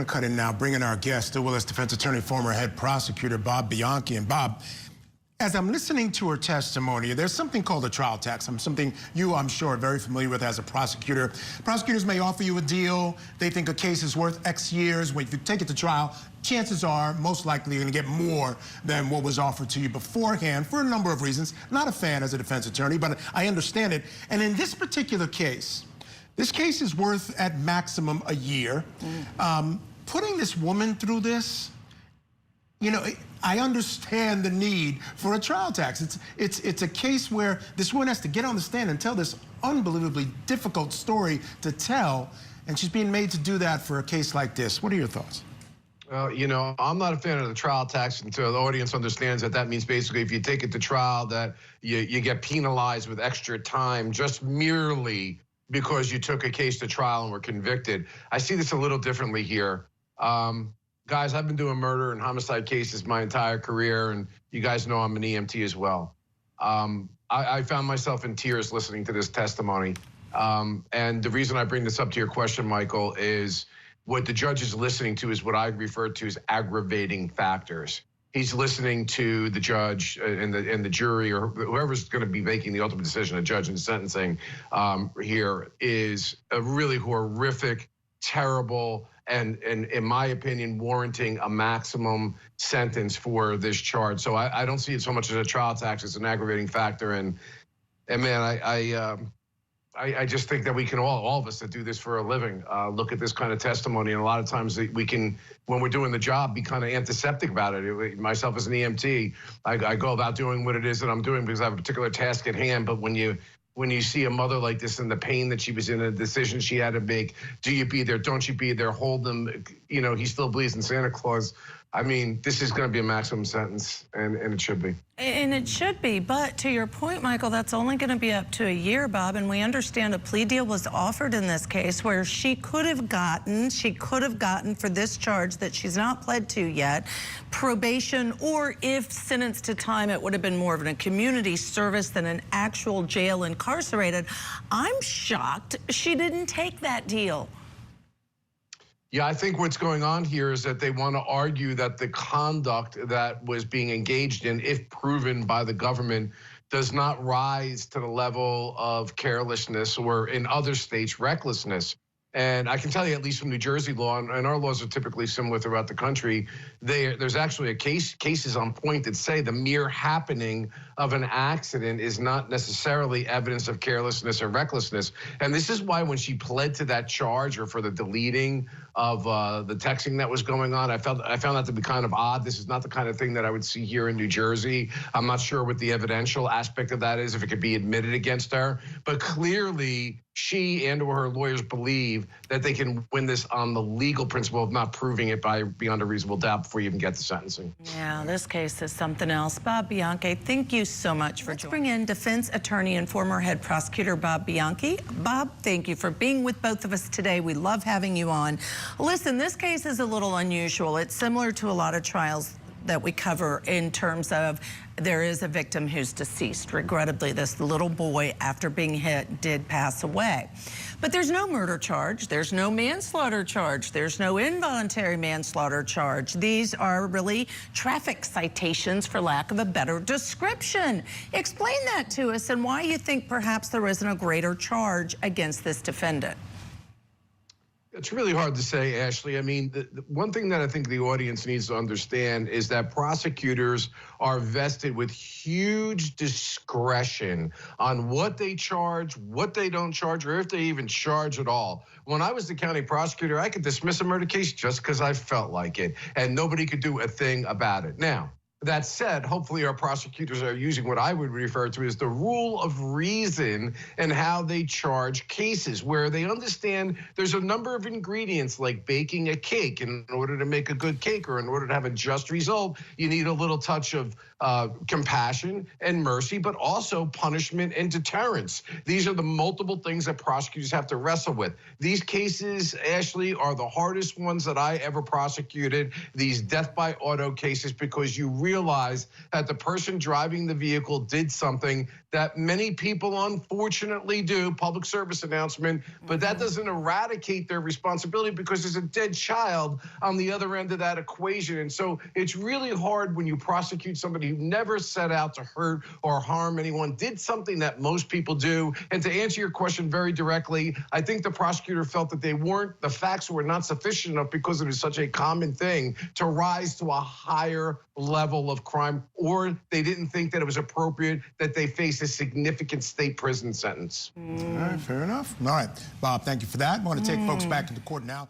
going to cut in now, bring in our guest, the Willis defense attorney, former head prosecutor Bob Bianchi. And Bob, as I'm listening to her testimony, there's something called a trial tax. Something you, I'm sure, are very familiar with as a prosecutor. Prosecutors may offer you a deal. They think a case is worth X years. When you take it to trial, chances are, most likely, you're going to get more than what was offered to you beforehand for a number of reasons. Not a fan as a defense attorney, but I understand it. And in this particular case, this case is worth at maximum a year. Putting this woman through this, you know, I understand the need for a trial tax. It's a case where this woman has to get on the stand and tell this unbelievably difficult story to tell, and she's being made to do that for a case like this. What are your thoughts? Well, you know, I'm not a fan of the trial tax until the audience understands that that means basically if you take it to trial that you get penalized with extra time just merely because you took a case to trial and were convicted. I see this a little differently here. Guys, I've been doing murder and homicide cases my entire career, and you guys know I'm an EMT as well. I found myself in tears listening to this testimony. And the reason I bring this up to your question, Michael, is what the judge is listening to is what I refer to as aggravating factors. He's listening to the judge and the jury or whoever's going to be making the ultimate decision, a judge in sentencing here, is a really horrific, terrible, and in my opinion, warranting a maximum sentence for this charge. So I don't see it so much as a trial tax, it's an aggravating factor. And man, I just think that we can all of us that do this for a living, look at this kind of testimony. And a lot of times we can, when we're doing the job, be kind of antiseptic about it. Myself as an EMT, I go about doing what it is that I'm doing because I have a particular task at hand. But when you see a mother like this and the pain that she was in, a decision she had to make, do you be there, don't you be there, hold them, you know, he still believes in Santa Claus. I mean, this is going to be a maximum sentence, and it should be. And it should be, but to your point, Michael, that's only going to be up to a year, Bob, and we understand a plea deal was offered in this case where she could have gotten for this charge that she's not pled to yet, probation, or if sentenced to time, it would have been more of a community service than an actual jail incarcerated. I'm shocked she didn't take that deal. Yeah, I think what's going on here is that they want to argue that the conduct that was being engaged in, if proven by the government, does not rise to the level of carelessness or in other states, recklessness. And I can tell you, at least from New Jersey law, and our laws are typically similar throughout the country, there's actually cases on point that say the mere happening of an accident is not necessarily evidence of carelessness or recklessness. And this is why when she pled to that charge or for the deleting of the texting that was going on, I found that to be kind of odd. This is not the kind of thing that I would see here in New Jersey. I'm not sure what the evidential aspect of that is, if it could be admitted against her. But clearly, she and or her lawyers believe that they can win this on the legal principle of not proving it beyond a reasonable doubt before you even get to sentencing. Yeah, this case is something else. Bob Bianchi, thank you so much for joining. Let's bring in defense attorney and former head prosecutor Bob Bianchi. Bob, thank you for being with both of us today. We love having you on. Listen, this case is a little unusual. It's similar to a lot of trials that we cover in terms of there is a victim who's deceased. Regrettably, this little boy, after being hit, did pass away. But there's no murder charge, there's no manslaughter charge, there's no involuntary manslaughter charge. These are really traffic citations, for lack of a better description. Explain that to us and why you think perhaps there isn't a greater charge against this defendant. It's really hard to say, Ashley. I mean, the one thing that I think the audience needs to understand is that prosecutors are vested with huge discretion on what they charge, what they don't charge, or if they even charge at all. When I was the county prosecutor, I could dismiss a murder case just because I felt like it, and nobody could do a thing about it. Now, that said, hopefully our prosecutors are using what I would refer to as the rule of reason and how they charge cases, where they understand there's a number of ingredients like baking a cake. In order to make a good cake or in order to have a just result, you need a little touch of compassion and mercy, but also punishment and deterrence. These are the multiple things that prosecutors have to wrestle with. These cases, Ashley, are the hardest ones that I ever prosecuted, these death by auto cases, because you really realize that the person driving the vehicle did something that many people unfortunately do, public service announcement, but that doesn't eradicate their responsibility because there's a dead child on the other end of that equation. And so it's really hard when you prosecute somebody who never set out to hurt or harm anyone, did something that most people do. And to answer your question very directly, I think the prosecutor felt that the facts were not sufficient enough because it is such a common thing to rise to a higher level of crime, or they didn't think that it was appropriate that they face a significant state prison sentence. All right, fair enough. All right, Bob, thank you for that. I want to take folks back into court now.